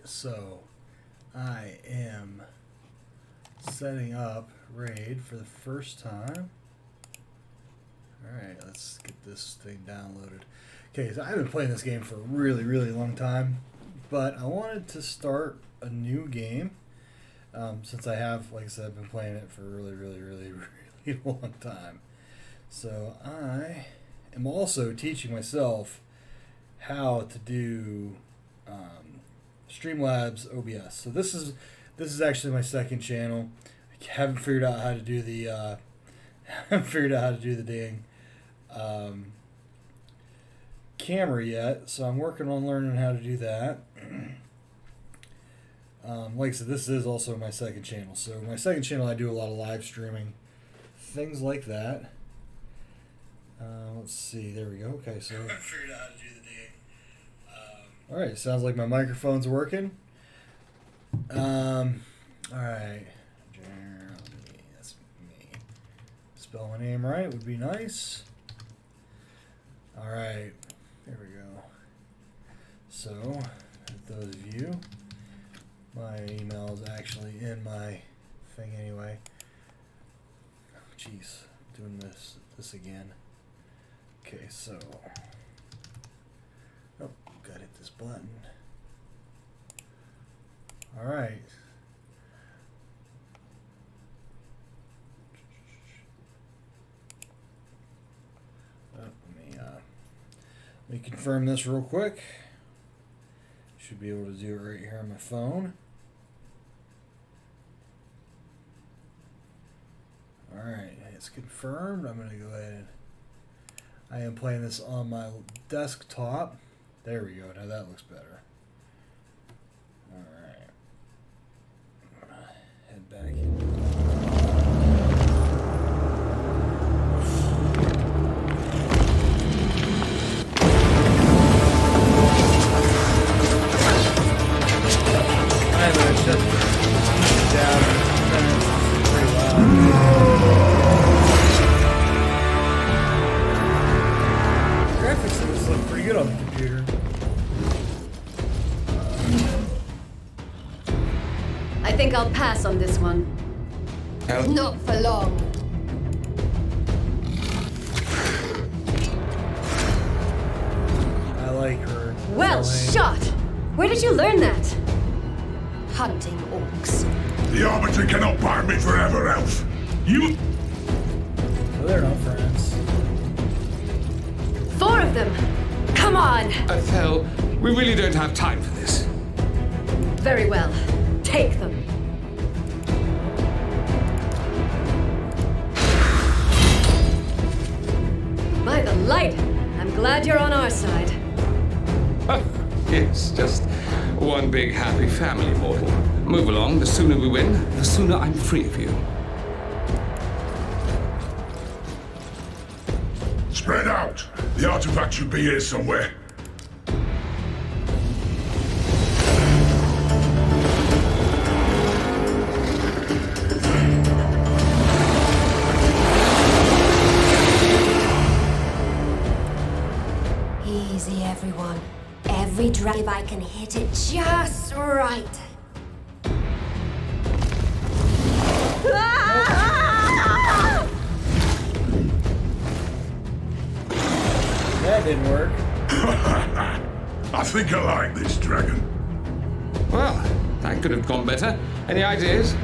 So I am setting up Raid for the first time. Alright, let's get this thing downloaded. Okay, so I've been playing this game for a really, really long time, but I wanted to start a new game since I have, like I said, I've been playing it for a really, really, really, really long time. So I am also teaching myself how to do Streamlabs OBS. So this is actually my second channel. I haven't figured out how to do the dang camera yet, so I'm working on learning how to do that. Like I said, this is also my second channel. So my second channel, I do a lot of live streaming, things like that. Let's see. There we go. Okay, so I figured out how to do the dang. All right, sounds like my microphone's working. All right. Jeremy, that's me. Spell my name right would be nice. All right, there we go. So, those of you, my email is actually in my thing anyway. Oh, jeez, doing this again. Okay, so, oh, gotta hit this button. All right. Let me confirm this real quick. Should be able to do it right here on my phone. Alright, it's confirmed. I'm going to go ahead. I am playing this on my desktop. There we go. Now that looks better. Alright. Head back in. Graphics of this look pretty good on the computer. I think I'll pass on this one. Not for long. I like her. Well shot! Where did you learn that? Hunting orcs. The Arbiter cannot bind me forever, Elf. You... Oh, they're not friends. 4 of them! Come on! Athel, we really don't have time for this. Very well. Take them. By the light! I'm glad you're on our side. Yes, just one big happy family, mortal. Move along. The sooner we win, the sooner I'm free of you. Spread out. The artifact should be here somewhere. Easy, everyone. Every drag, if I can hit it just right. That didn't work. I think I like this dragon. Well, that could have gone better. Any ideas?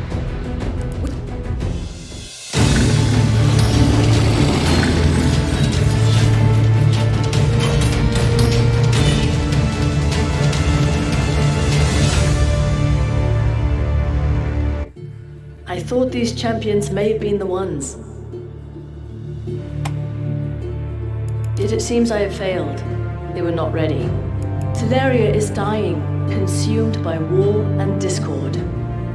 I thought these champions may have been the ones. Yet it seems I have failed. They were not ready. Teleria is dying, consumed by war and discord.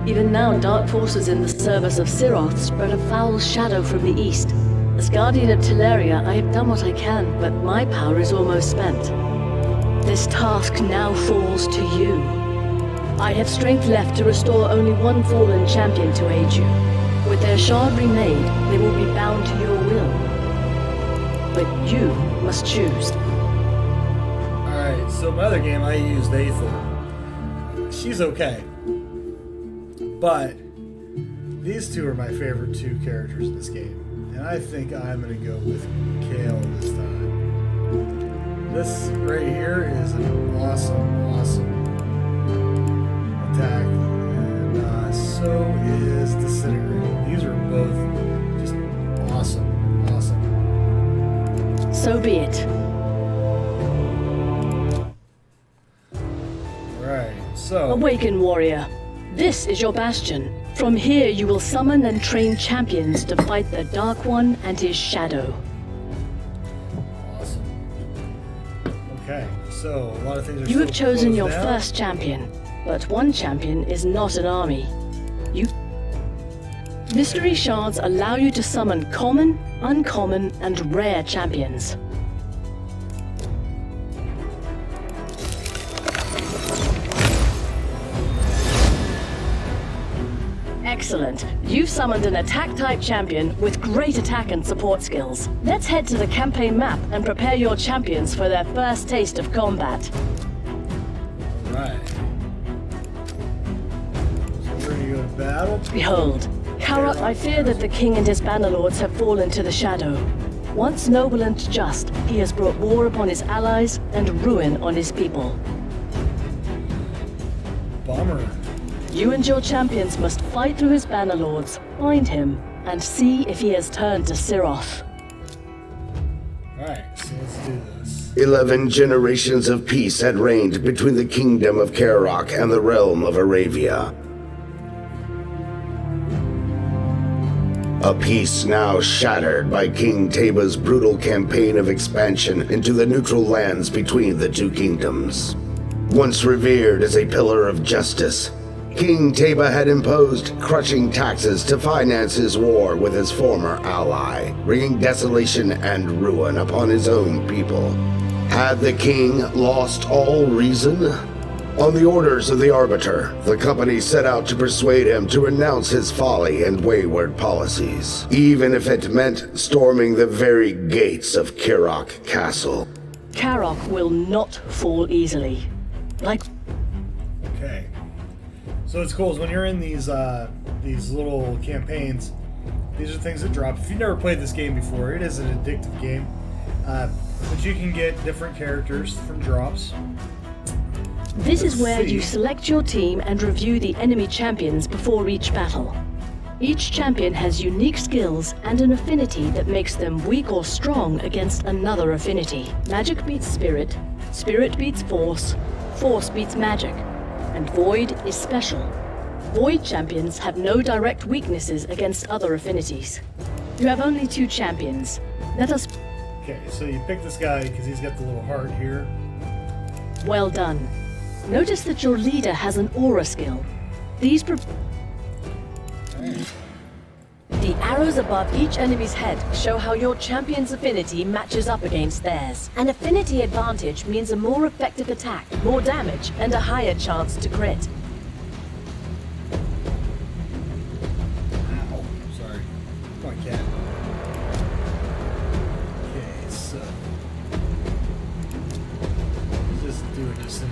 Even now, dark forces in the service of Siroth spread a foul shadow from the east. As Guardian of Teleria, I have done what I can, but my power is almost spent. This task now falls to you. I have strength left to restore only one fallen champion to aid you. With their shard remade, they will be bound to your will. But you must choose. Alright, so my other game I used Aether. she's okay. But these two are my favorite two characters in this game. And I think I'm going to go with Kale this time. This right here is an awesome attack. And so is Disintegrating. These are both just awesome. So be it. Alright, so... Awaken, warrior. This is your bastion. From here you will summon and train champions to fight the Dark One and his shadow. Awesome. Okay, so a lot of things are You have still chosen closed your down. first champion, but one champion is not an army. Mystery shards allow you to summon common, uncommon, and rare champions. Excellent. You've summoned an attack-type champion with great attack and support skills. Let's head to the campaign map and prepare your champions for their first taste of combat. Alright. So we're gonna go to battle. Behold, Karak, I fear that the king and his bannerlords have fallen to the shadow. Once noble and just, he has brought war upon his allies and ruin on his people. Bummer. You and your champions must fight through his bannerlords, find him, and see if he has turned to Siroth. Alright, so let's do this. 11 generations of peace had reigned between the kingdom of Karak and the realm of Aravia. A peace now shattered by King Teba's brutal campaign of expansion into the neutral lands between the two kingdoms. Once revered as a pillar of justice, King Teba had imposed crushing taxes to finance his war with his former ally, bringing desolation and ruin upon his own people. Had the king lost all reason? On the orders of the Arbiter, the company set out to persuade him to renounce his folly and wayward policies, even if it meant storming the very gates of Karak Castle. Karak will not fall easily. Okay. So what's cool is when you're in these little campaigns, these are things that drop. If you've never played this game before, it is an addictive game. But you can get different characters from drops. This is where Let's see. you select your team and review the enemy champions before each battle. Each champion has unique skills and an affinity that makes them weak or strong against another affinity. Magic beats spirit, spirit beats force, force beats magic, and void is special. Void champions have no direct weaknesses against other affinities. You have only 2 champions. Let us... Okay, so you pick this guy because he's got the little heart here. Well done. Notice that your leader has an aura skill. These The arrows above each enemy's head show how your champion's affinity matches up against theirs. An affinity advantage means a more effective attack, more damage, and a higher chance to crit. Ow. Sorry. Come on, cat. Okay, so... let's just do it just in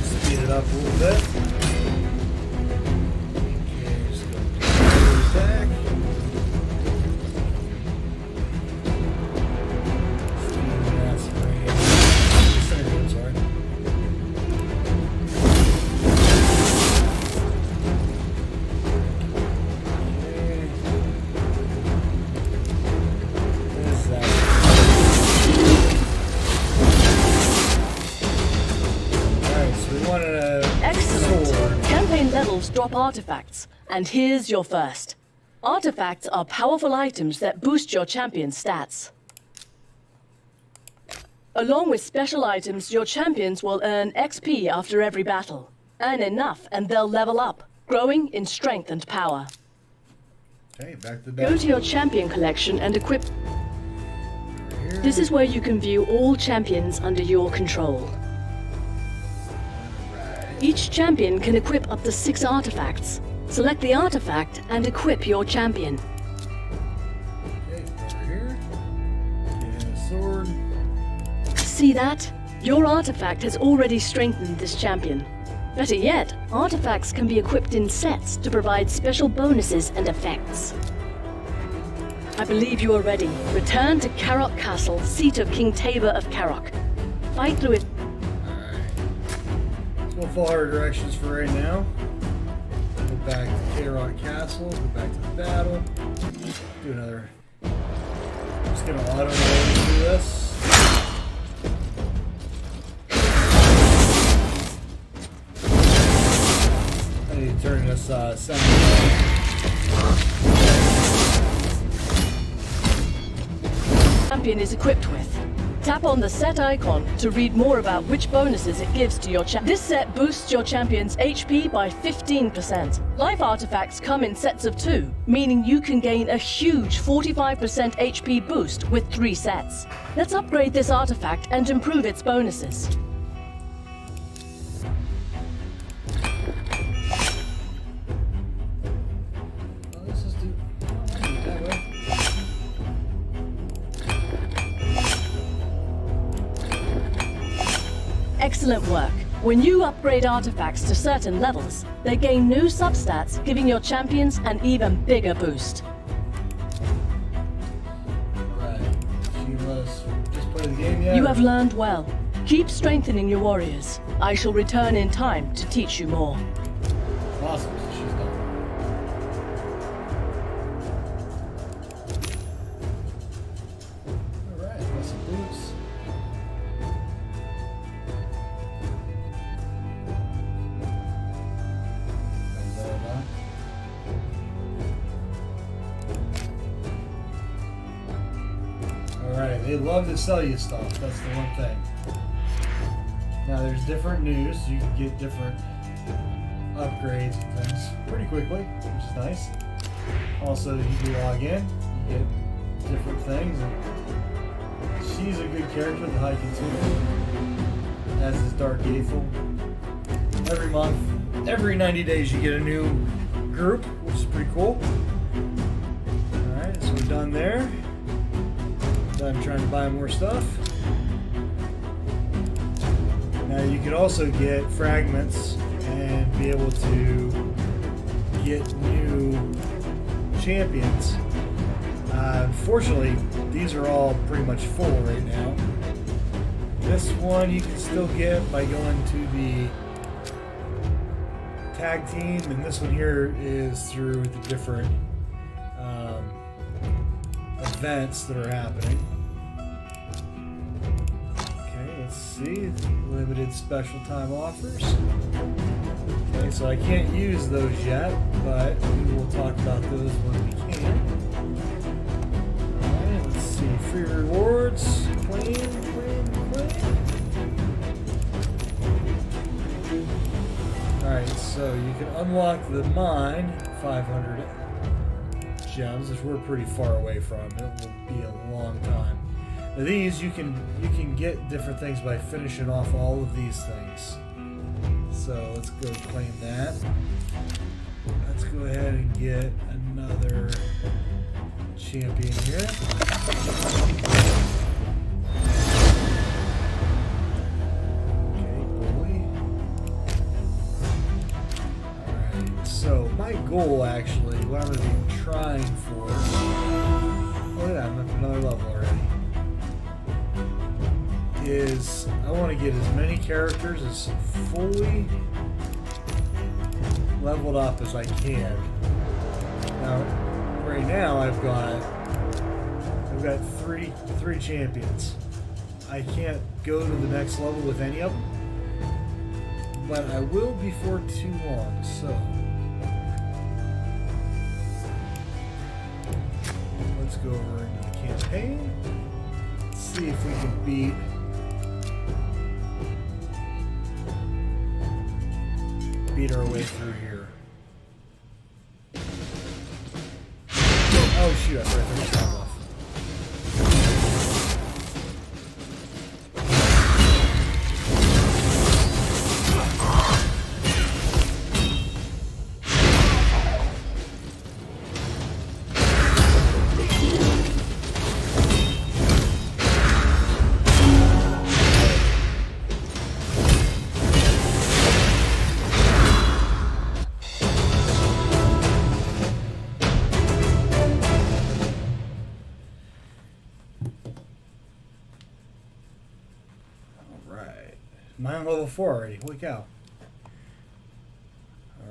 speed it up a little bit. Okay, just go to attack. That's great. I'm sorry. Okay. This is that. Alright, so we wanted a Excellent. sword. Campaign levels drop artifacts, and here's your first. Artifacts are powerful items that boost your champion's stats. Along with special items, your champions will earn XP after every battle. Earn enough and they'll level up, growing in strength and power. Okay, back to Go battle. to your champion collection and equip. Here. This is where you can view all champions under your control. Each champion can equip up to 6 artifacts. Select the artifact and equip your champion. Okay, over here. sword. See that? Your artifact has already strengthened this champion. Better yet, artifacts can be equipped in sets to provide special bonuses and effects. I believe you are ready. Return to Karok Castle, seat of King Tabor of Karok. Fight through it. Alright. So we'll follow our directions for right now. Go back to Karok Castle, go back to the battle. Do another. Just gonna auto do this. I need to turn this sound Champion is equipped with. Tap on the set icon to read more about which bonuses it gives to your champion. This set boosts your champion's HP by 15%. Life artifacts come in sets of 2, meaning you can gain a huge 45% HP boost with 3 sets. Let's upgrade this artifact and improve its bonuses. Let's just do it that way. Excellent work. When you upgrade artifacts to certain levels, they gain new substats, giving your champions an even bigger boost. Right. She let us just play the game yet? You have learned well. Keep strengthening your warriors. I shall return in time to teach you more. Awesome. So she's done. Alright, got some boots. Is that enough? Alright, they love to sell you stuff. That's the one thing. Now there's different news. You can get different upgrades and things pretty quickly, which is nice. Also, you can log in, you get different things. And she's a good character, the High Consumer, as is Dark Gathel. Every month, every 90 days, you get a new group, which is pretty cool. Alright, so we're done there. Done trying to buy more stuff. Now you can also get fragments and be able to get new champions. Unfortunately, these are all pretty much full right now. This one you can still get by going to the tag team, and this one here is through the different events that are happening. Let's see, limited special time offers. Okay, so I can't use those yet, but we will talk about those when we can. Alright, let's see, free rewards, claim. Alright, so you can unlock the mine, 500 gems, which we're pretty far away from. It will be a long time. Now these you can get different things by finishing off all of these things. So let's go claim that. Let's go ahead and get another champion here. Okay, bully. Alright, so my goal actually, what I'm going to be trying for. Oh yeah, I'm up another level already. Is I want to get as many characters as fully leveled up as I can. Now, right now I've got three champions. I can't go to the next level with any of them, but I will before too long. So let's go over into the campaign. Let's see if we can beat. Beat our way through here. Oh shoot, I forgot to turn it off. Am I on level 4 already? Holy cow.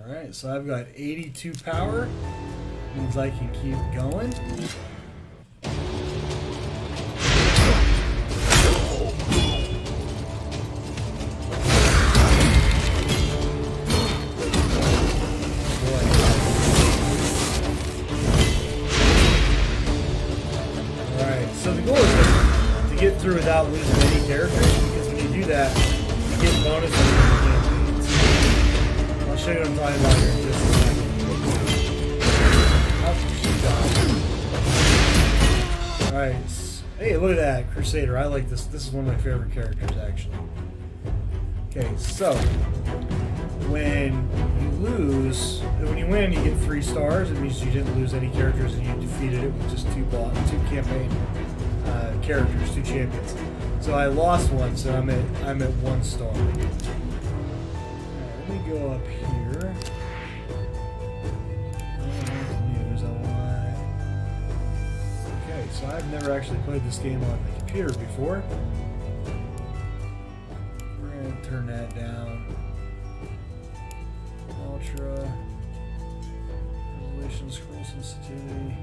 Alright, so I've got 82 power. Means I can keep going. Alright, so the goal is to get through without losing any characters, because when you do that, you get bonuses. I'll show you what I'm talking about here in just a second. Alright. Hey, look at that. Crusader. I like this. This is one of my favorite characters, actually. Okay, so when you win, you get 3 stars. It means you didn't lose any characters and you defeated it with just 2 campaign characters, 2 champions. So I lost one, so I'm at 1 star. Alright, let me go up here. So I've never actually played this game on the computer before. We're going to turn that down. Ultra. Resolution, scroll sensitivity.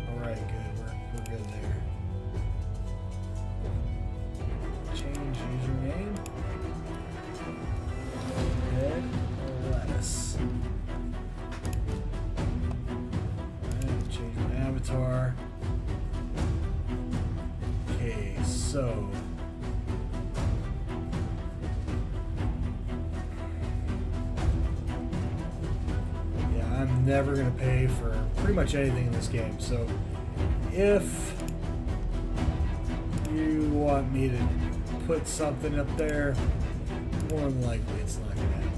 Alright, good. We're good there. Change username. Head lettuce. Avatar. Okay, so yeah, I'm never gonna pay for pretty much anything in this game. So if you want me to put something up there, more than likely it's not gonna happen.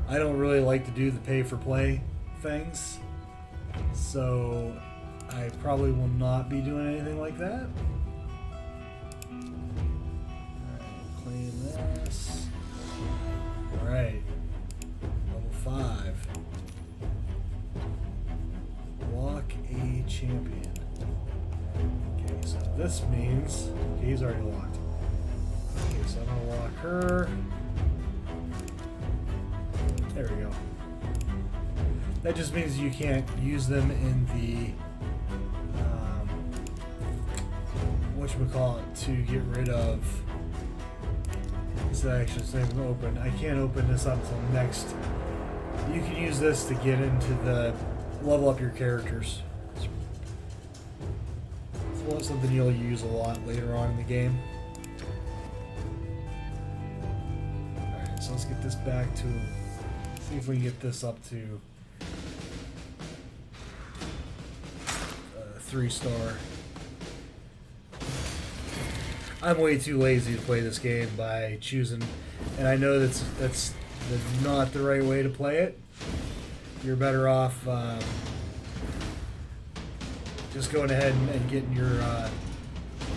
I don't really like to do the pay-for-play things, so I probably will not be doing anything like that. Alright, clean this. Alright, level 5. Lock a champion. Okay, so this means he's already locked. Okay, so I'm gonna lock her. There we go. That just means you can't use them in the whatchamacallit to get rid of. This actually is not even open. I can't open this up until next. You can use this to get into the level up your characters. It's something you'll use a lot later on in the game. Alright, so let's get this back to. See if we can get this up to 3-star. I'm way too lazy to play this game by choosing, and I know that's not the right way to play it. You're better off just going ahead and getting your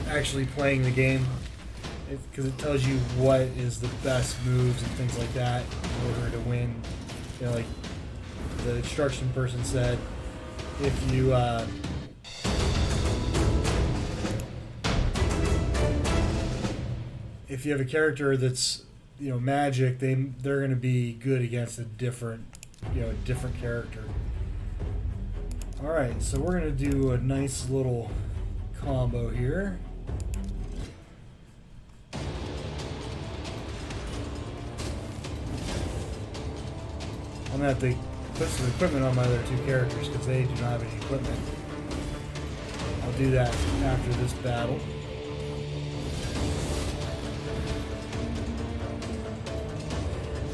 actually playing the game, because it tells you what is the best moves and things like that in order to win. You know, like the instruction person said, if you have a character that's, you know, magic, they're going to be good against a different character. All right, so we're going to do a nice little combo here. I'm going to have to put some equipment on my other 2 characters because they do not have any equipment. I'll do that after this battle.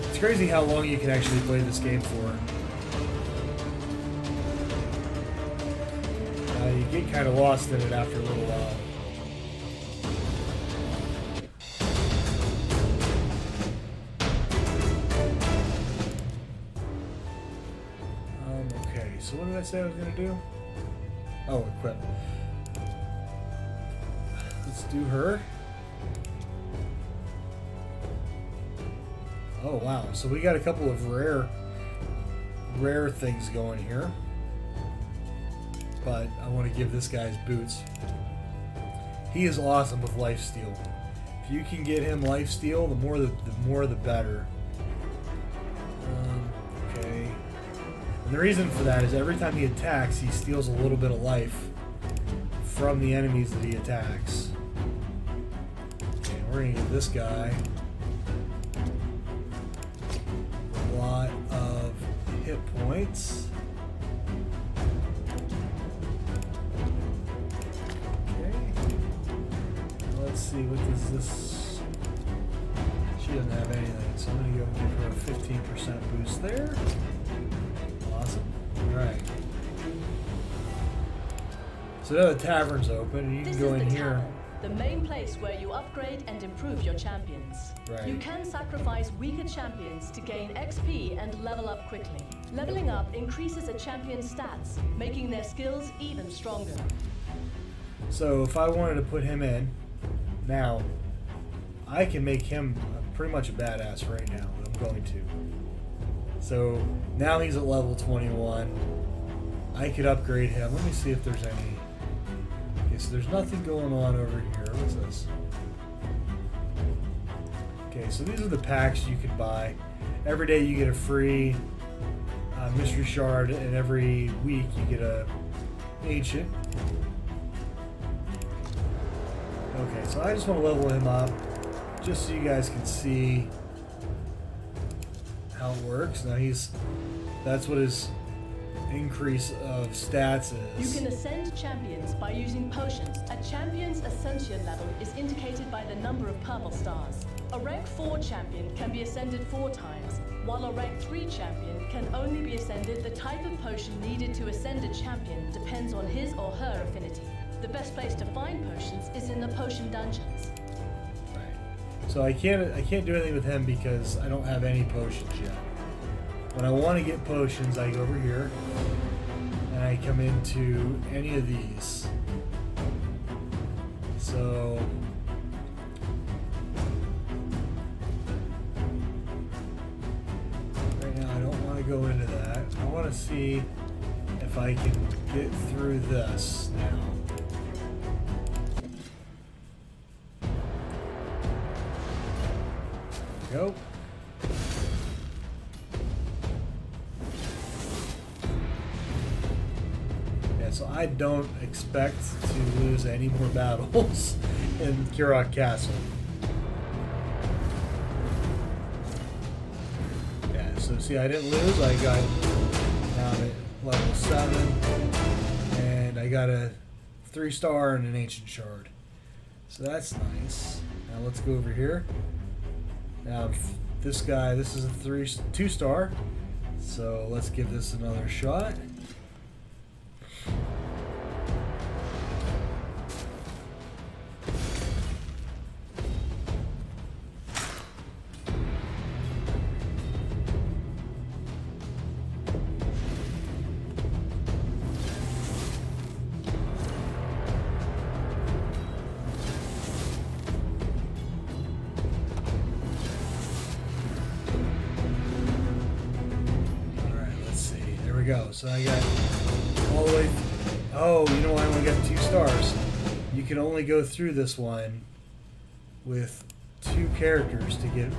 It's crazy how long you can actually play this game for. You get kind of lost in it after a little while. Okay, so what did I say I was going to do? Oh, equip. Let's do her. Oh, wow. So we got a couple of rare things going here. but I want to give this guy his boots. He is awesome with lifesteal. If you can get him lifesteal, the more the better. Okay. And the reason for that is every time he attacks, he steals a little bit of life from the enemies that he attacks. Okay, we're gonna give this guy a lot of hit points. Let's see, what does this... She doesn't have anything, so I'm going to go and give her a 15% boost there. Awesome. Alright. So now the tavern's open, and you can go in here. The main place where you upgrade and improve your champions. Right. You can sacrifice weaker champions to gain XP and level up quickly. Leveling up increases a champion's stats, making their skills even stronger. So if I wanted to put him in, now, I can make him pretty much a badass right now. I'm going to. So now he's at level 21. I could upgrade him. Let me see if there's any. Okay, so there's nothing going on over here. What's this? Okay, so these are the packs you can buy. Every day you get a free mystery shard, and every week you get a ancient. Okay, so I just want to level him up, just so you guys can see how it works. Now that's what his increase of stats is. You can ascend champions by using potions. A champion's ascension level is indicated by the number of purple stars. A rank 4 champion can be ascended 4 times, while a rank 3 champion can only be ascended. The type of potion needed to ascend a champion depends on his or her affinity. The best place to find potions is in the potion dungeons. Right. So I can't do anything with him because I don't have any potions yet. When I want to get potions, I go over here and I come into any of these. So right now I don't want to go into that. I want to see if I can get through this now. Go. Yeah, so I don't expect to lose any more battles in Kurok Castle. Yeah, so see, I didn't lose. I got down at level 7, and I got a 3-star and an ancient shard. So that's nice. Now let's go over here. Now this guy, this is a 2-star, so let's give this another shot. Go. So I got all the way. Oh, you know, I only got 2 stars. You can only go through this one with 2 characters to get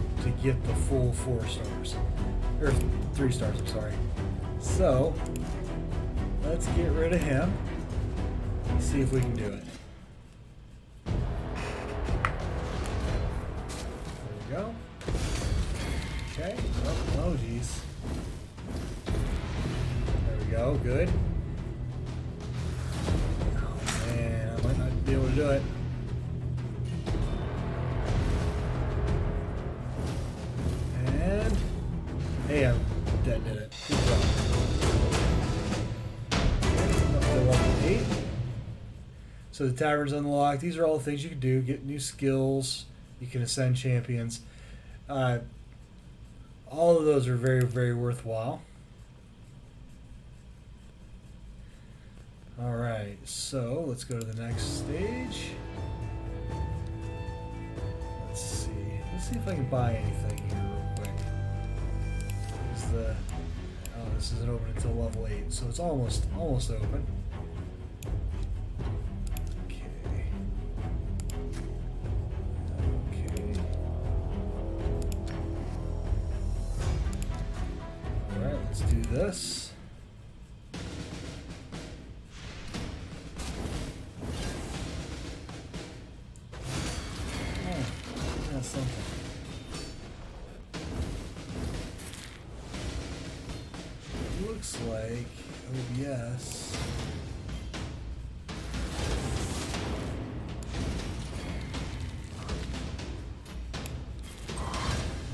the full 4 stars, or 3 stars. I'm sorry. So let's get rid of him. Let's see if we can do it. There we go. Okay. Oh, geez. Go, good. Oh man, I might not be able to do it. And hey, I did it. Good job. Up to level 8. So the tavern's unlocked. These are all the things you can do. Get new skills. You can ascend champions. All of those are very, very worthwhile. Alright, so let's go to the next stage. Let's see if I can buy anything here real quick. Oh, this isn't open until level 8, so it's almost open. this. Oh, that's something. Looks like OBS.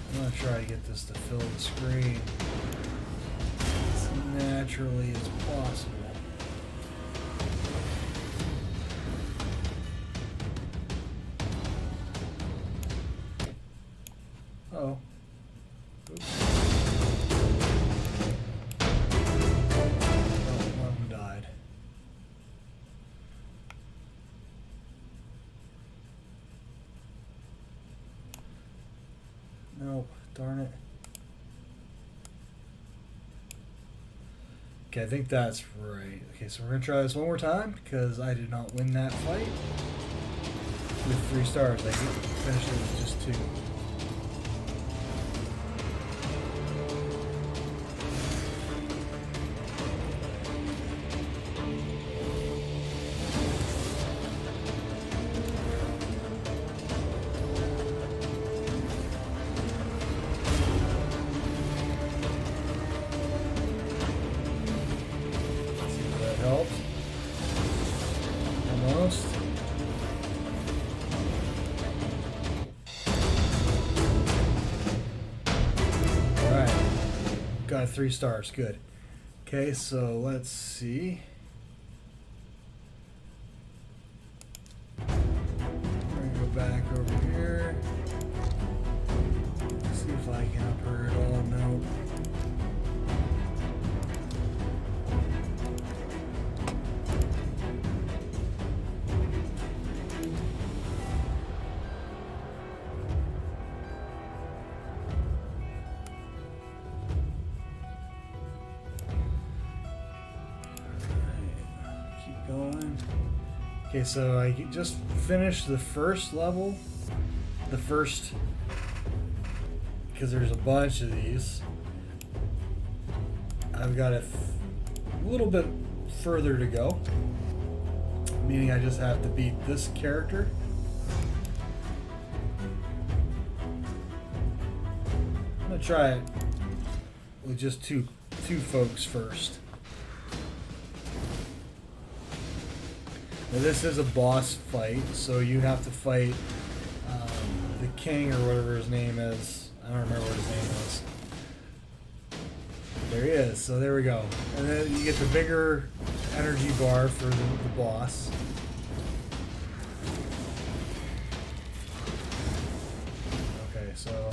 I'm gonna try to get this to fill the screen as naturally as possible. Oh. Oops. Oh, one of them died. Nope, darn it. Okay, I think that's right. Okay, so we're gonna try this one more time because I did not win that fight with 3 stars. I finished it with just 2. Help. Almost. Alright. Got 3 stars. Good. Okay, so let's see. We're gonna go back over here. See if I can up her at all. Nope. Going. Okay, so I just finished the first level. The first, because there's a bunch of these. I've got a little bit further to go. Meaning I just have to beat this character. I'm gonna try it with just two folks first. Now this is a boss fight, so you have to fight the king or whatever his name is. I don't remember what his name is. There he is, so there we go. And then you get the bigger energy bar for the boss. Okay, so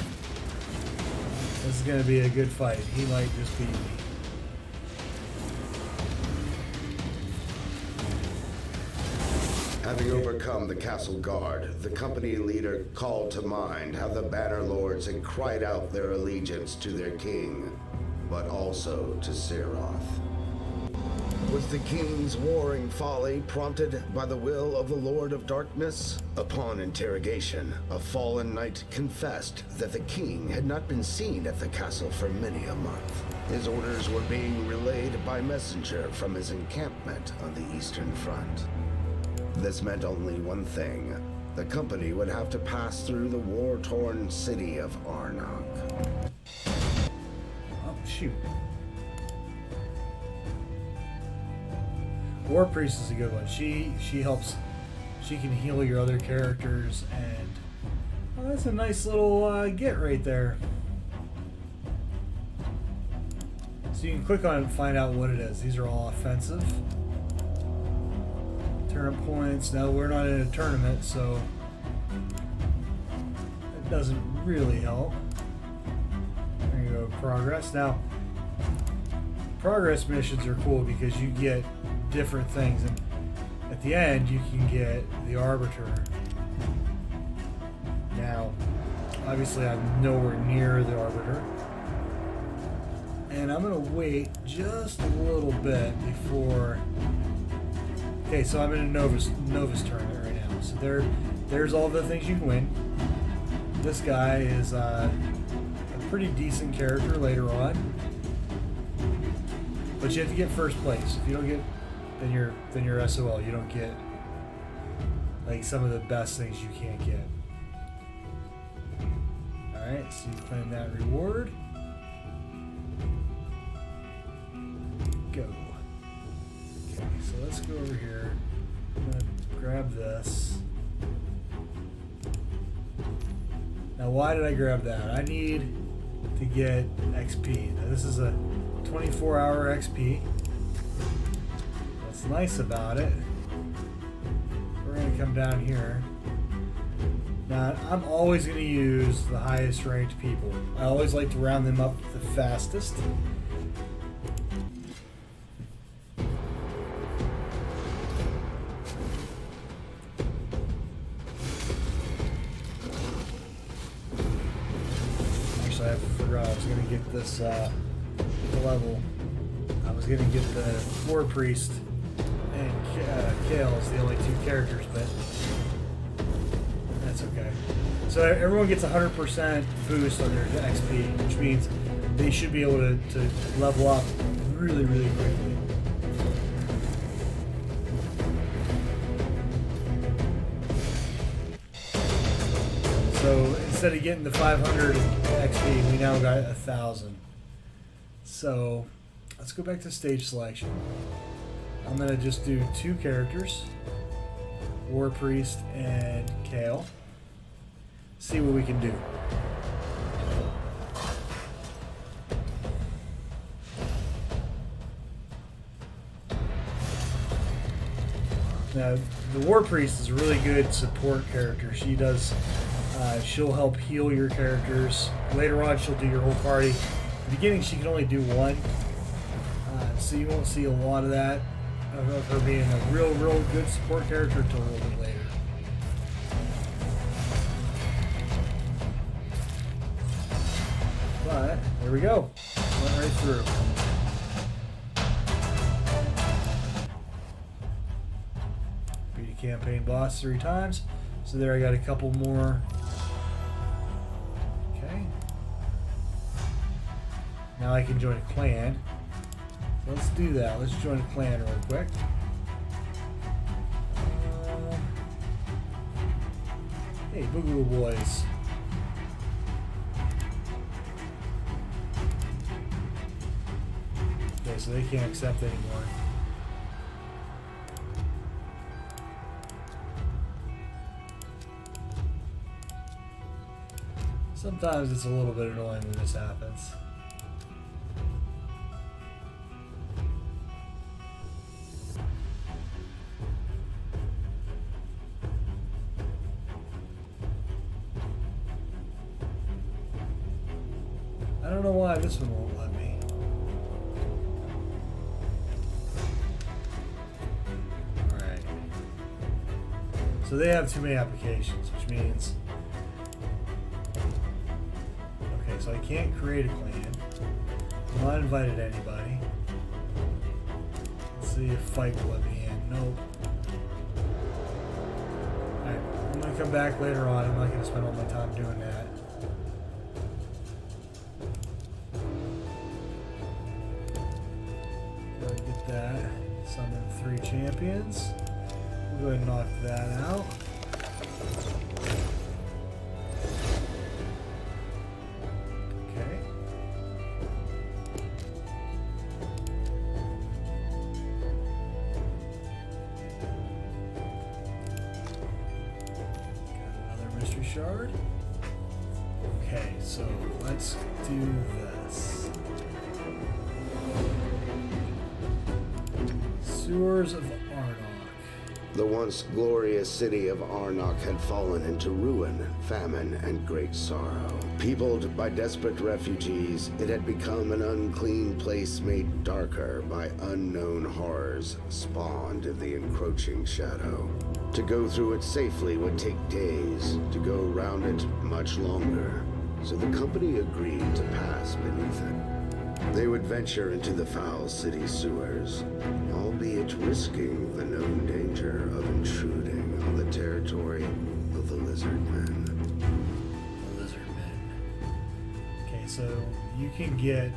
this is going to be a good fight. He might just beat me. Having overcome the castle guard, the company leader called to mind how the Banner Lords had cried out their allegiance to their king, but also to Seroth. Was the king's warring folly prompted by the will of the Lord of Darkness? Upon interrogation, a fallen knight confessed that the king had not been seen at the castle for many a month. His orders were being relayed by messenger from his encampment on the Eastern Front. This meant only one thing. The company would have to pass through the war-torn city of Arnok. Oh, shoot. War Priest is a good one. She helps. She can heal your other characters, and oh, that's a nice little get right there. So you can click on it and find out what it is. These are all offensive. Tournament points. Now we're not in a tournament, so it doesn't really help. There you go, progress. Now, progress missions are cool because you get different things, and at the end you can get the Arbiter. Now, obviously I'm nowhere near the Arbiter, and I'm gonna wait just a little bit before. Okay, so I'm in a Novus tournament right now. So there's all the things you can win. This guy is a pretty decent character later on. But you have to get first place. If you don't get, then you're SOL. You don't get like some of the best things you can't get. All right, so you claim that reward. Go. Okay, so let's go over here. I'm gonna grab this. Now, why did I grab that? I need to get XP. Now, this is a 24-hour XP. What's nice about it, we're going to come down here. Now, I'm always going to use the highest ranked people. I always like to round them up the fastest. I forgot I was going to get this level. I was going to get the War Priest and Kale as the only two characters, but that's okay. So everyone gets 100% boost on their XP, which means they should be able to level up really, really quickly. So instead of getting the 500 XP, we now got 1,000. So let's go back to stage selection. I'm gonna just do 2 characters, War Priest and Kale. See what we can do. Now, the War Priest is a really good support character. She does. She'll help heal your characters. Later on, she'll do your whole party. In the beginning, she can only do one, so you won't see a lot of that of her being a real good support character until a little bit later. But there we go. Went right through. Beat a campaign boss 3 times. So there I got a couple more. Okay. Now I can join a clan. So let's do that. Let's join a clan real quick. Hey, Boogaloo Boys. Okay, so they can't accept anymore. Sometimes it's a little bit annoying when this happens. I don't know why this one won't let me. Alright. So they have too many applications, which means... Okay, so I can't create a clan. I'm not invited anybody. Let's see if fight will let me in. Nope. Alright, I'm gonna come back later on. I'm not gonna spend all my time doing that. Get that. Summon 3 champions. We'll go ahead and knock that out. Okay. Got another mystery shard. Okay, so let's do this. Sewers of Arnok. The once glorious city of Arnok had fallen into ruin, famine, and great sorrow. Peopled by desperate refugees, it had become an unclean place made darker by unknown horrors spawned in the encroaching shadow. To go through it safely would take days, to go around it much longer. So the company agreed to pass beneath it. They would venture into the foul city sewers, albeit risking the known danger of intruding on the territory of the Lizard Men. The Lizard Men. Okay, so you can get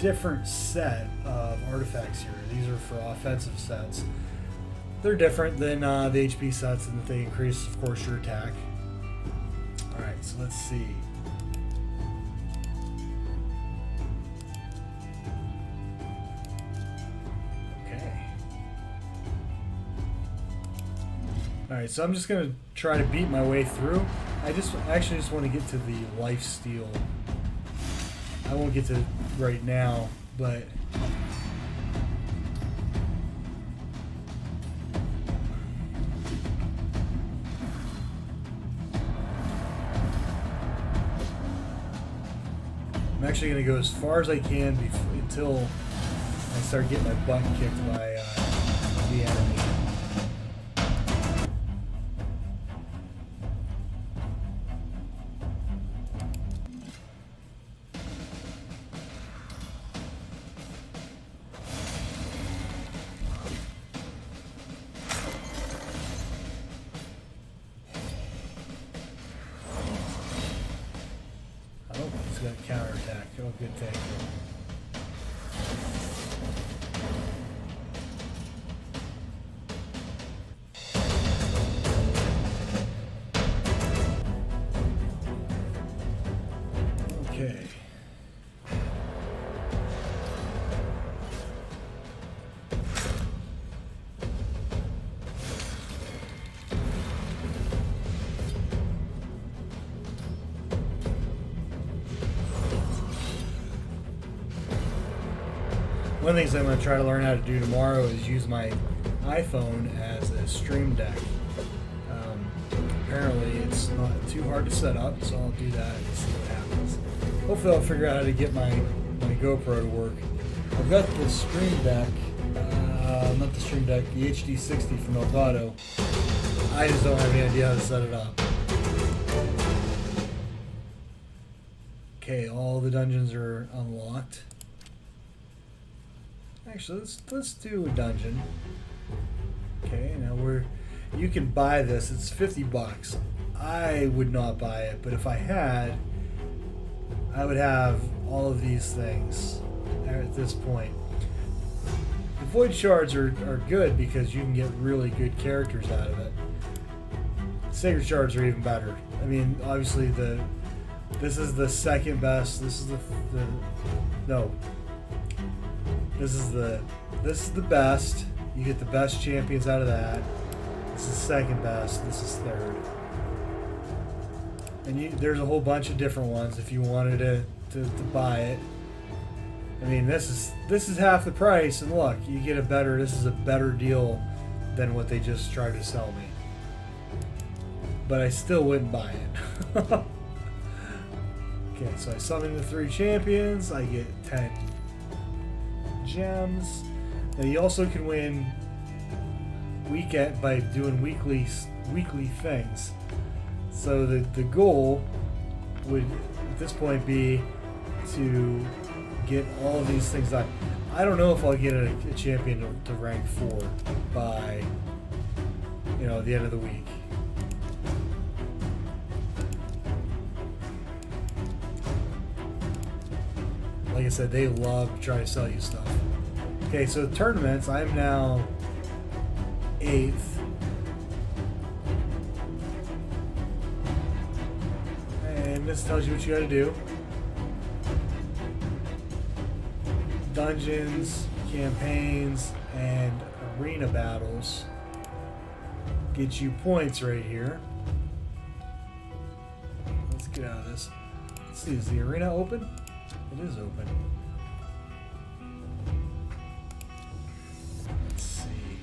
different set of artifacts here. These are for offensive sets. They're different than the HP sets in that they increase, of course, your attack. Alright, so let's see. Alright, so I'm just going to try to beat my way through. I actually just want to get to the life steal. I won't get to it right now, but I'm actually going to go as far as I can until I start getting my butt kicked by the enemy. Got a counterattack. Oh, good tank. Okay. One of the things I'm going to try to learn how to do tomorrow is use my iPhone as a stream deck. Apparently it's not too hard to set up, so I'll do that and see what happens. Hopefully I'll figure out how to get my GoPro to work. I've got the stream deck, not the stream deck, the HD60 from Elgato. I just don't have any idea how to set it up. Okay, all the dungeons are unlocked. Actually, let's do a dungeon. Okay, now you can buy this. It's $50. I would not buy it, but if I had, I would have all of these things at this point. The Void Shards are good because you can get really good characters out of it. Sacred Shards are even better. I mean, obviously this is the second best. This is the best. You get the best champions out of that. This is second best. This is third. And there's a whole bunch of different ones if you wanted to buy it. I mean, this is half the price, and look, you get this is a better deal than what they just tried to sell me. But I still wouldn't buy it. Okay, so I summon the 3 champions. I get 10 gems. Now you also can win by doing weekly things. So the goal would at this point be to get all of these things done. I don't know if I'll get a champion to rank 4 by the end of the week. Like I said, they love to try to sell you stuff. Okay, so tournaments, I'm now 8th. And this tells you what you gotta do. Dungeons, campaigns, and arena battles get you points right here. Let's get out of this. Let's see, is the arena open? It is open. Let's see.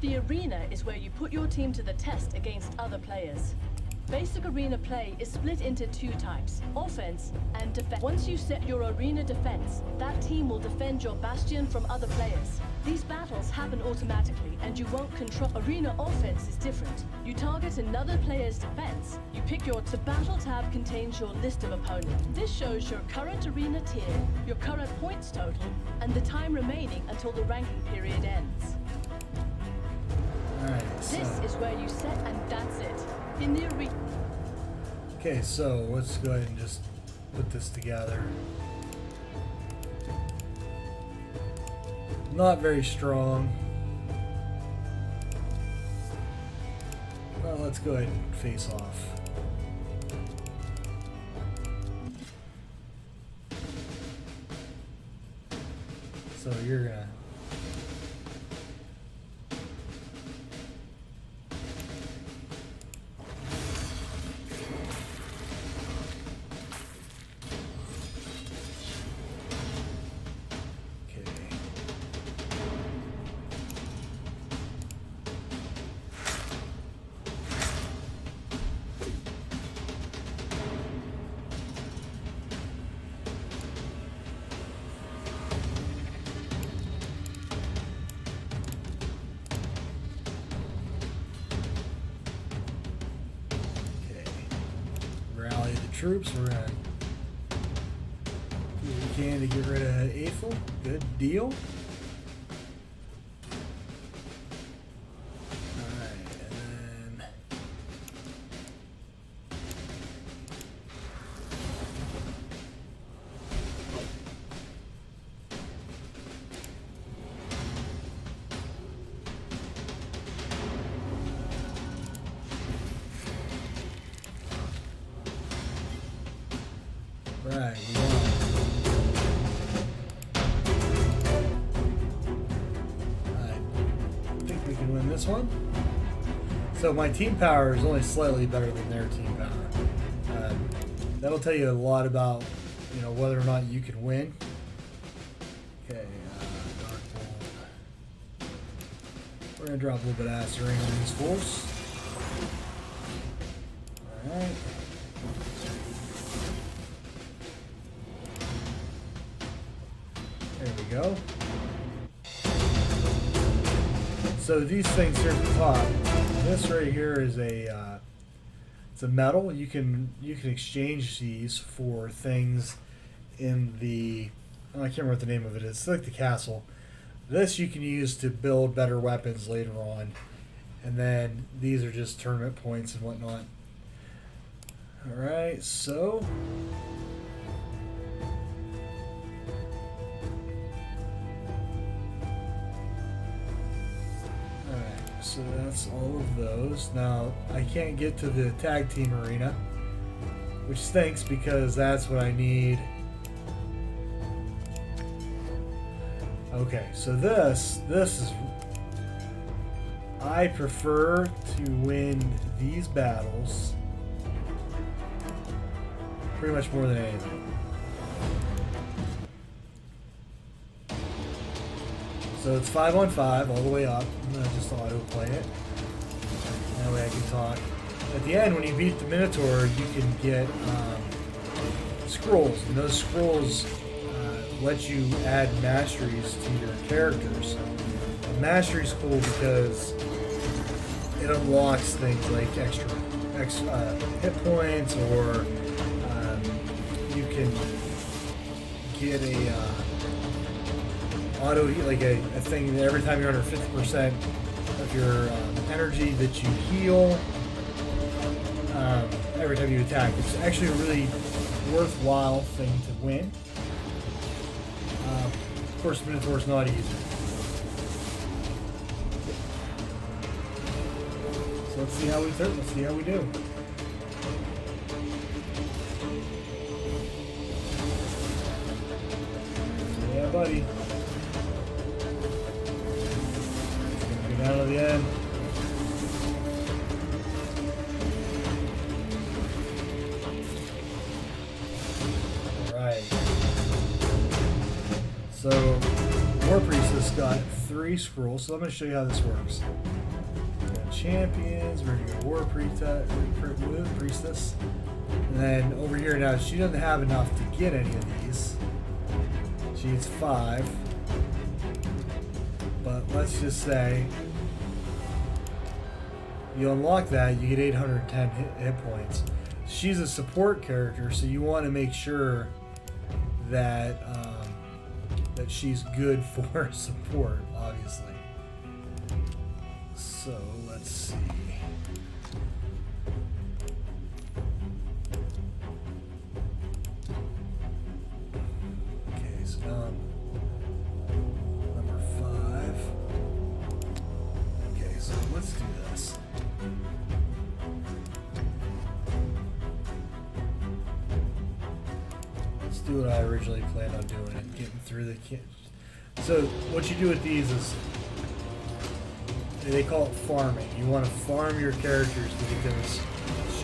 The arena is where you put your team to the test against other players. Basic arena play is split into 2 types, offense and defense. Once you set your arena defense, that team will defend your bastion from other players. These battles happen automatically and you won't control. Arena offense is different. You target another player's defense. You pick the battle tab contains your list of opponents. This shows your current arena tier, your current points total, and the time remaining until the ranking period ends. Alright, This is where you set, and that's it. In the arena. Okay, so let's go ahead and just put this together. Not very strong. Well, let's go ahead and face off. So you're gonna... Rally the troops. We're gonna do what we can to get rid of Aethel. Good deal. Alright, and then right, we won. I think we can win this one. So my team power is only slightly better than their team power. That'll tell you a lot about, you know, whether or not you can win. Okay, Dark Bolt. We're gonna drop a little bit of acid rain on these fools. All right. There we go. So these things here at the top, this right here is a it's a metal. You can exchange these for things in the, oh, I can't remember what the name of it is. It's like the castle. This you can use to build better weapons later on, and then these are just tournament points and whatnot. All right, so. So that's all of those. Now, I can't get to the tag team arena, which stinks because that's what I need. Okay, so this is... I prefer to win these battles pretty much more than anything. So it's 5-on-5 all the way up. I'm gonna just auto-play it. That way I can talk. At the end, when you beat the Minotaur, you can get scrolls, and those scrolls let you add masteries to your characters. And mastery is cool because it unlocks things like extra hit points, or you can get a auto, like a thing that every time you're under 50% of your energy that you heal every time you attack. It's actually a really worthwhile thing to win. Of course, Minotaur's not easy. So let's see how we do. Let's see how we do. Yeah, buddy. Down to the end. Alright. So, War Priestess got 3 scrolls, so I'm going to show you how this works. We got champions, we're going to go War Priestess. And then over here now, she doesn't have enough to get any of these. She needs 5. But let's just say you unlock that, you get 810 hit points. She's a support character, so you want to make sure that that she's good for support, obviously. So let's see. Okay, so now I'm number 5. do what I originally planned on doing and getting through the kit. So what you do with these is they call it farming. You want to farm your characters to get them as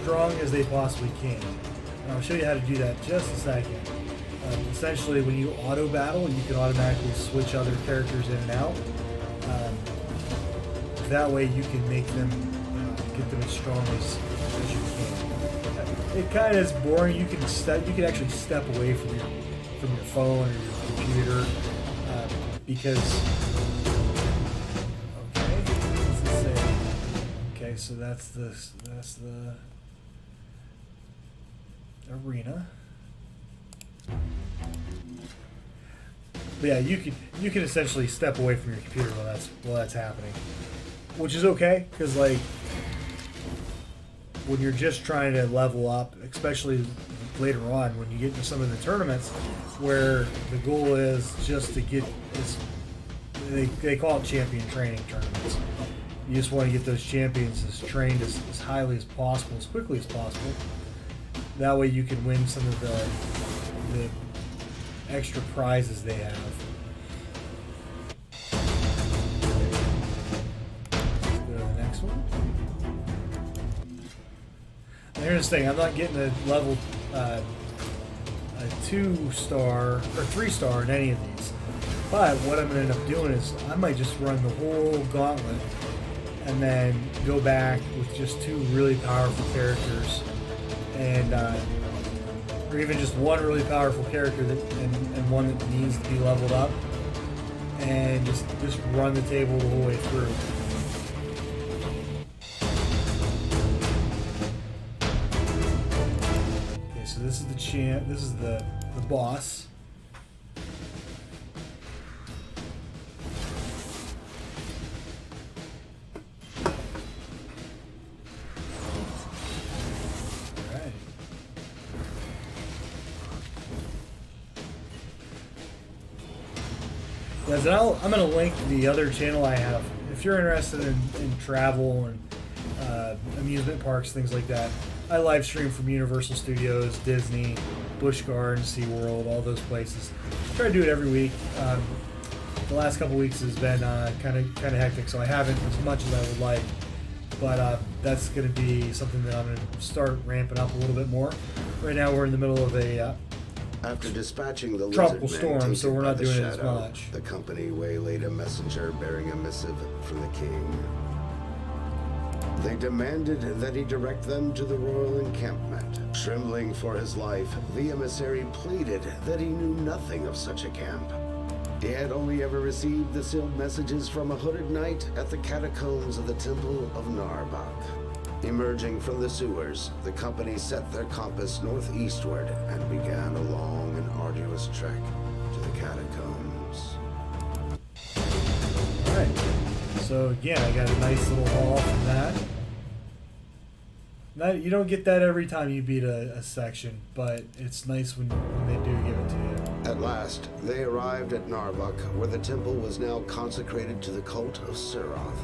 strong as they possibly can. And I'll show you how to do that in just a second. Essentially, when you auto battle, you can automatically switch other characters in and out. That way, you can make them get them as strong as you can. It kind of is boring. You can actually step away from your phone or your computer because. Okay, what's it say? Okay, so that's the arena. But yeah, you can essentially step away from your computer while that's happening, which is okay because like when you're just trying to level up, especially later on when you get into some of the tournaments where the goal is just to get they call it champion training tournaments. You just want to get those champions as trained as highly as possible, as quickly as possible. That way you can win some of the extra prizes they have. Let's go to the next one. Now here's the thing, I'm not getting a level a 2-star or 3-star in any of these. But what I'm going to end up doing is I might just run the whole gauntlet and then go back with just 2 really powerful characters and or even just one really powerful character and one that needs to be leveled up, and just run the table the whole way through. Okay, so this is the champ. This is the boss. Yes, and I'm going to link the other channel I have. If you're interested in travel and amusement parks, things like that, I live stream from Universal Studios, Disney, Busch Gardens, SeaWorld, all those places. I try to do it every week. The last couple weeks has been kind of hectic, so I haven't as much as I would like. But that's going to be something that I'm going to start ramping up a little bit more. Right now we're in the middle of a After dispatching the tropical lizard storm, men so we're not tainted by doing the it as shadow, much. The company waylaid a messenger bearing a missive from the king. They demanded that he direct them to the royal encampment. Trembling for his life, the emissary pleaded that he knew nothing of such a camp. He had only ever received the sealed messages from a hooded knight at the catacombs of the Temple of Narbak. Emerging from the sewers, the company set their compass northeastward and began a long and arduous trek to the catacombs. Alright, so again, I got a nice little haul from that. You don't get that every time you beat a section, but it's nice when they do give it to you. At last, they arrived at Narbuk, where the temple was now consecrated to the cult of Suroth.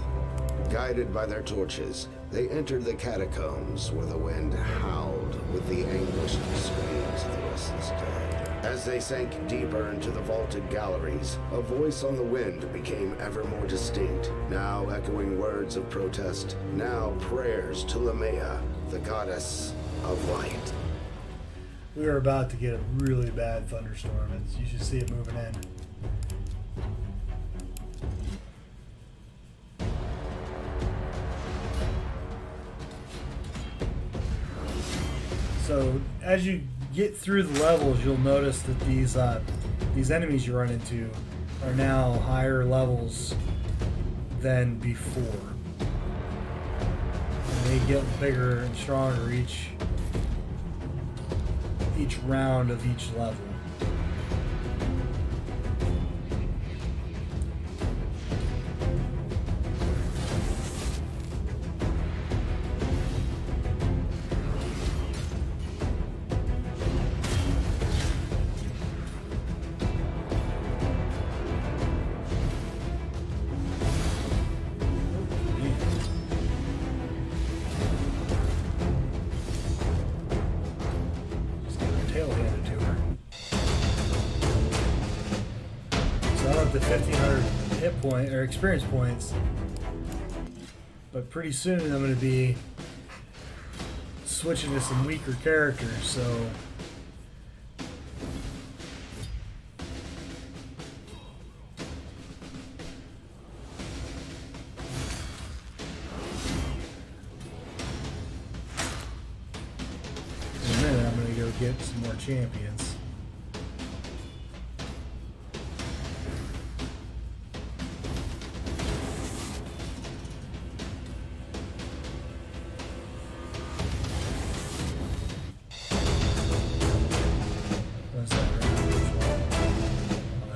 Guided by their torches, they entered the catacombs where the wind howled with the anguished screams of the restless dead. As they sank deeper into the vaulted galleries, a voice on the wind became ever more distinct, now echoing words of protest, now prayers to Lamea, the goddess of light. We are about to get a really bad thunderstorm, and you should see it moving in. So as you get through the levels, you'll notice that these enemies you run into are now higher levels than before. And they get bigger and stronger each round of each level. Tail handed to her. to 1,500 hit point or experience points. But pretty soon I'm going to be switching to some weaker characters, so in a minute I'm going to go get some more champions.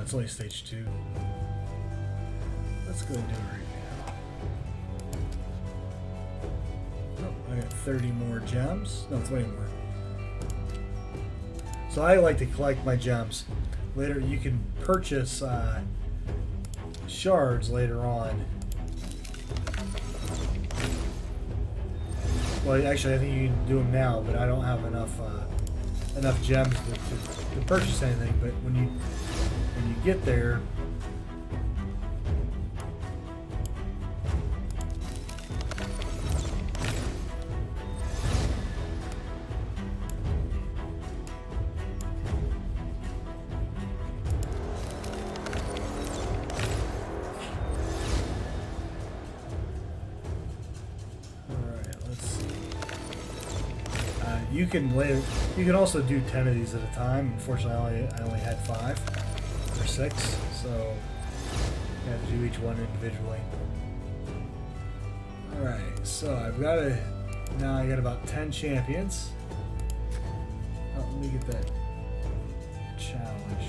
It's only stage 2. Let's go and do it right now. Oh, I got 30 more gems. No, 20 more. So I like to collect my gems. Later, you can purchase shards later on. Well, actually, I think you can do them now, but I don't have enough gems to purchase anything. But when you get there, you can also do 10 of these at a time. Unfortunately, I only had 5 or 6, so I have to do each one individually. Alright, so now I got about 10 champions. Oh, let me get that challenge.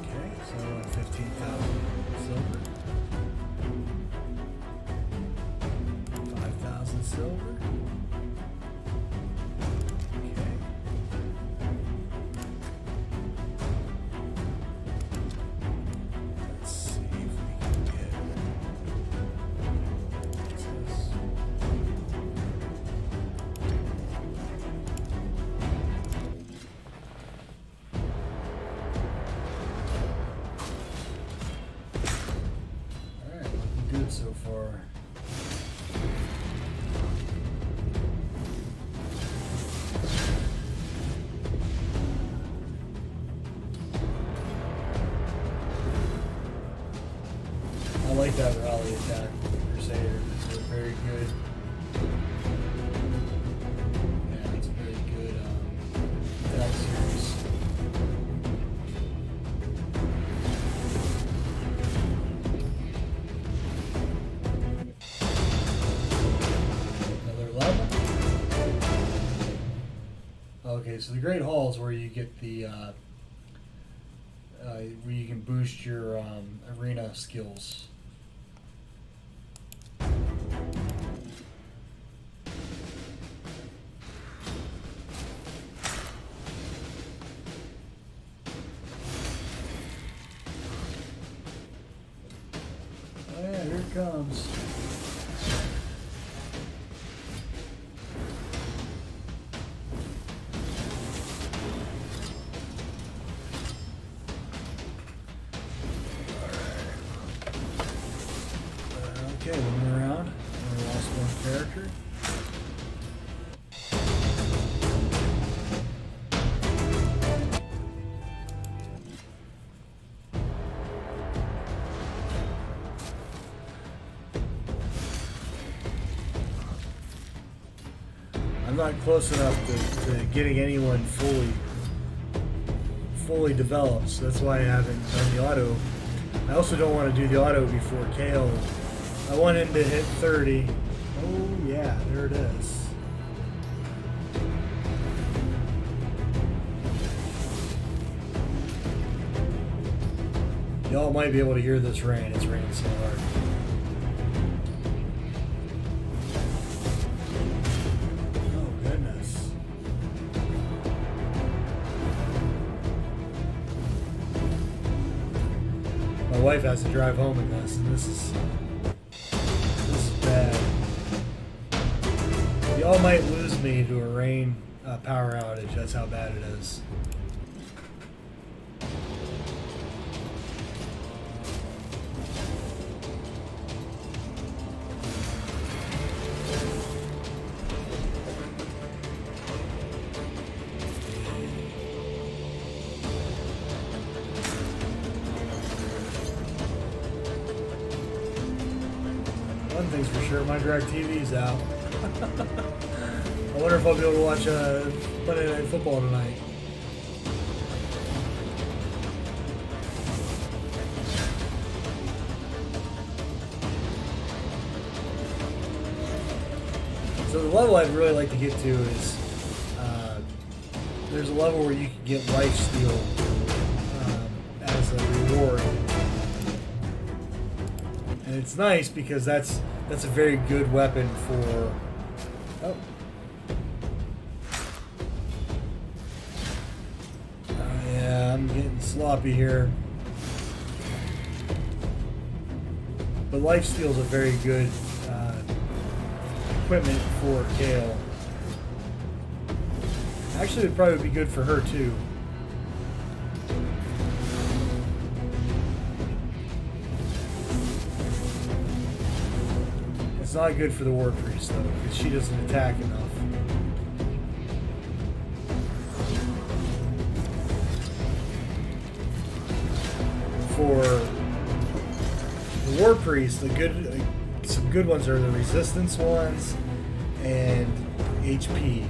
Okay, so 15,000 silver. 5,000 silver. Okay. Let's see if we can get this. Alright, looking good so far. I like that rally attack with Crusader. It's a very good. Yeah, it's a very good attack series. Another level. Okay, so the Great Hall is where you get the where you can boost your arena skills. Oh yeah, here it comes. Okay, one more round. We lost one character. I'm not close enough to getting anyone fully developed, so that's why I haven't done the auto. I also don't want to do the auto before KO. I want him to hit 30. Oh yeah, there it is. Y'all might be able to hear this rain. It's raining so hard. Oh goodness. My wife has to drive home in this, and this is bad. Y'all might lose me to a rain power outage. That's how bad it is. One thing's for sure, my DirecTV's out. I wonder if I'll be able to watch Monday Night Football tonight. So the level I'd really like to get to is there's a level where you can get lifesteal as a reward, and it's nice because that's a very good weapon for. Oh. Yeah, I'm getting sloppy here. But lifesteal is a very good equipment for Gale. Actually, it would probably be good for her too. It's not good for the War Priest though, because she doesn't attack enough. For the War Priest, some good ones are the resistance ones and HP.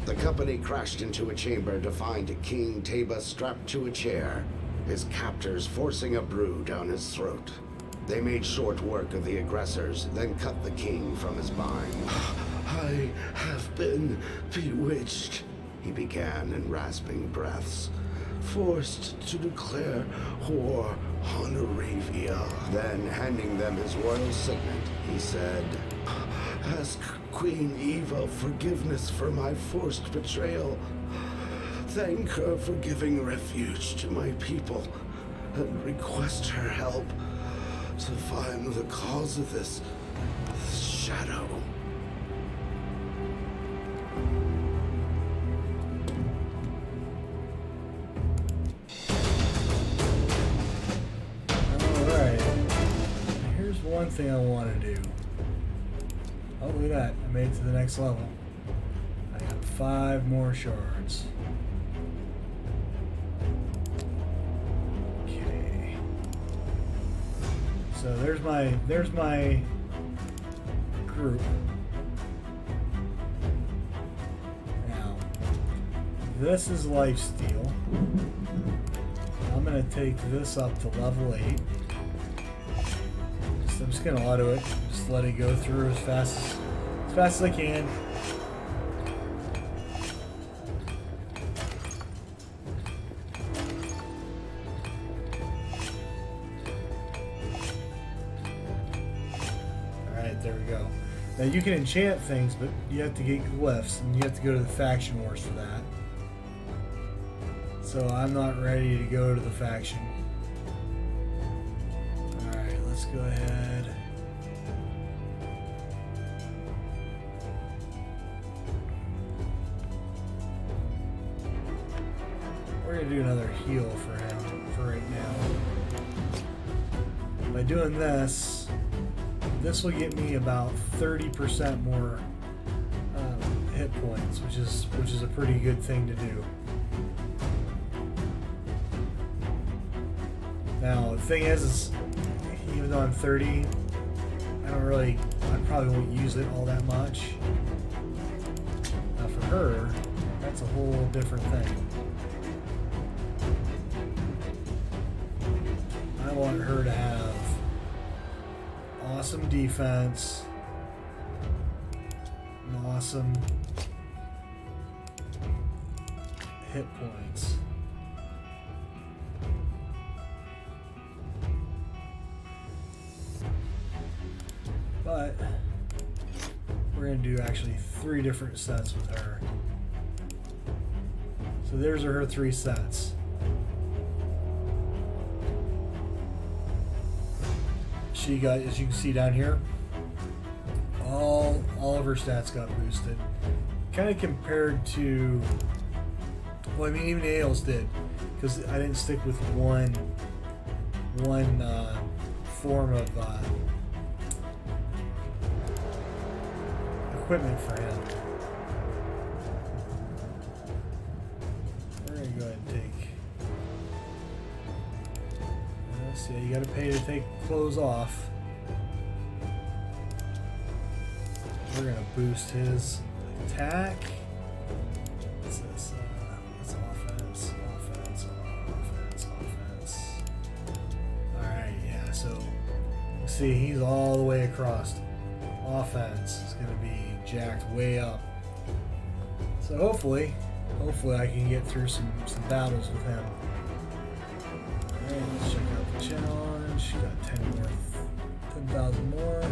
The company crashed into a chamber to find King Teba strapped to a chair, his captors forcing a brew down his throat. They made short work of the aggressors, then cut the king from his bind. I have been bewitched, he began in rasping breaths. Forced to declare war on Arabia. Then, handing them his royal signet, he said, "Ask Queen Eva forgiveness for my forced betrayal. Thank her for giving refuge to my people, and request her help to find the cause of this shadow." Alright. Here's one thing I want to do. Oh, look at that. I made it to the next level. I got 5 more shards. Okay. So there's my group. Now, this is lifesteal. I'm gonna take this up to level 8. I'm just gonna auto it. Just let it go through as fast as I can. Alright, there we go. Now you can enchant things, but you have to get glyphs, and you have to go to the faction wars for that. So I'm not ready to go to the faction. Alright, let's go ahead. We're gonna do another heal for him for right now. By doing this, this will get me about 30% more hit points, which is a pretty good thing to do. Now the thing is even though I'm 30, I probably won't use it all that much. Now for her, that's a whole different thing. I want her to have awesome defense, and awesome hit points. But we're going to do actually 3 different sets with her. So So there's her 3 sets. She got, as you can see down here, all of her stats got boosted. Kind of compared to, well, I mean, even Ael's did, because I didn't stick with one form of equipment for him. We're gonna go ahead and take. Let's see, you gotta pay to take clothes off. We're gonna boost his attack. What's this? It's offense. Alright, yeah, so you see he's all the way across. Offense is gonna be jacked way up. So hopefully I can get through some battles with him. Alright, let's check out the challenge. Got 10,000 more.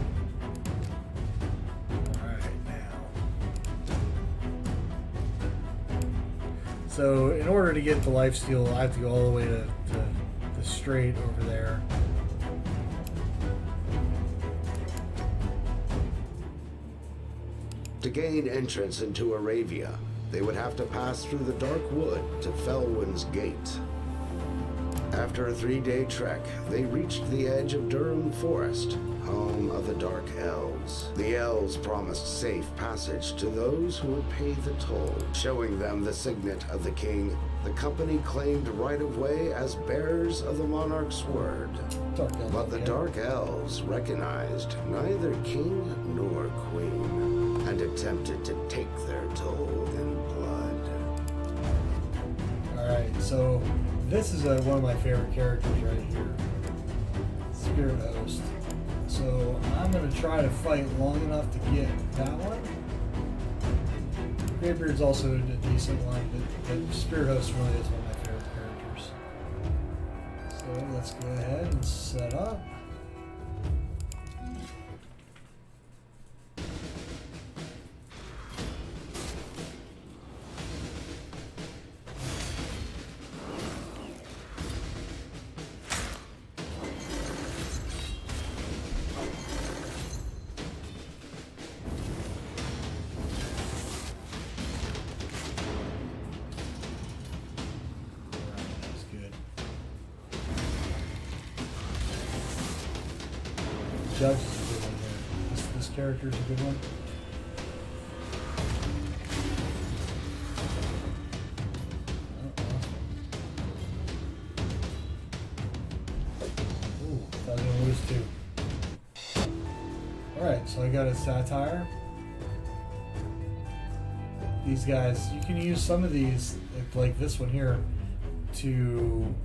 So in order to get the lifesteal, I have to go all the way to the straight over there. To gain entrance into Aravia, they would have to pass through the Dark Wood to Felwyn's Gate. After a 3-day trek, they reached the edge of Durham Forest, home of the Dark Elves. The Elves promised safe passage to those who would pay the toll. Showing them the signet of the king, the company claimed right-of-way as bearers of the monarch's word. But the Dark Elves recognized neither king nor queen, and attempted to take their toll in blood. Alright, so this is one of my favorite characters right here. Spirit Host. So I'm going to try to fight long enough to get that one. Greybeard's also a decent one, but Spirit Host really is one of my favorite characters. So let's go ahead and set up. Judge is a good one here. This character is a good one. Ooh, thought I was gonna lose 2. Alright, so I got a Satire. These guys, you can use some of these, like this one here, to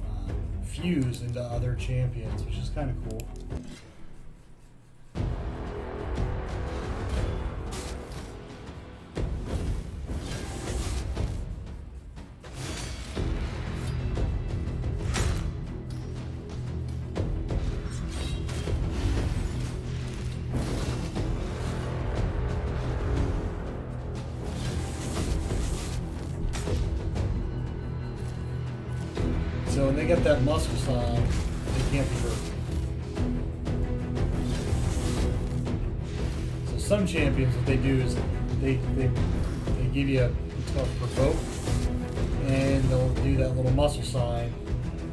fuse into other champions, which is kind of cool. So when they get that muscle song, they can't be hurt. So some champions, what they do is they give you what's called provoke, and they'll do that little muscle sign,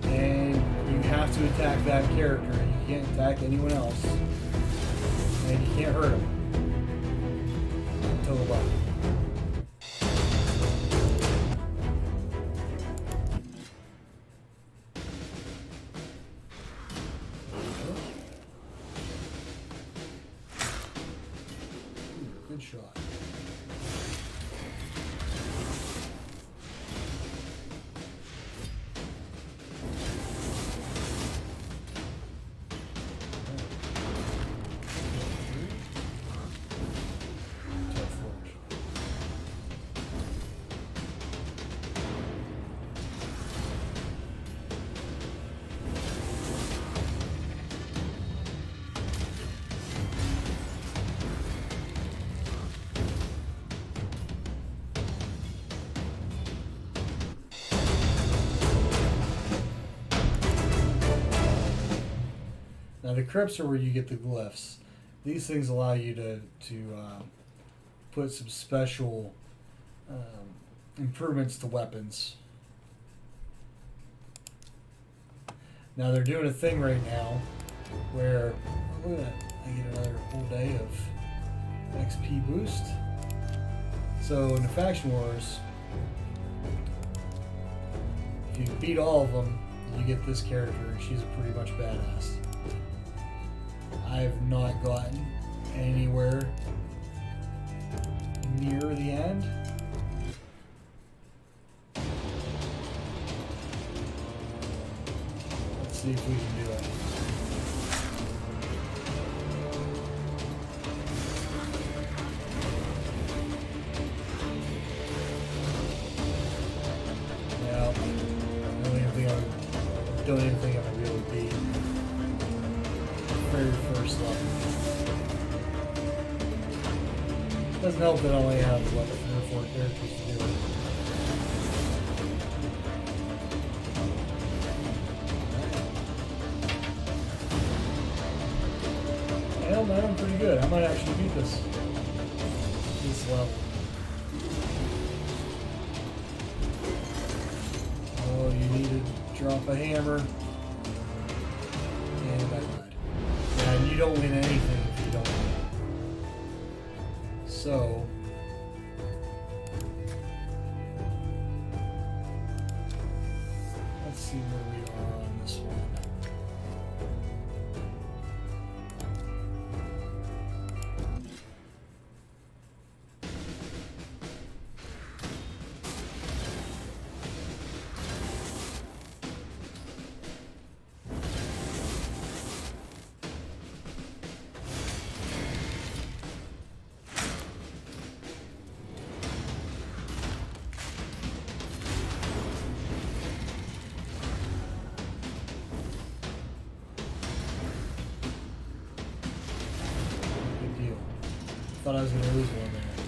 and you have to attack that character, and you can't attack anyone else, and you can't hurt them until the button. Good shot. Now the crypts are where you get the glyphs. These things allow you to put some special improvements to weapons. Now they're doing a thing right now where, oh, look at that, I get another whole day of XP boost. So in the Faction Wars, if you beat all of them, you get this character, and she's pretty much badass. I have not gotten anywhere near the end. Let's see if we can do it. Yeah, don't even think I'm gonna be able to beat the very first level. Doesn't help that I only have, what, 3 or 4 characters to do it. Hell man, I'm pretty good. I might actually beat this level. Oh, you need to drop a hammer. And I died. And you don't win anything if you don't win. So let's see where we are on this one. Thought I was going to lose one there.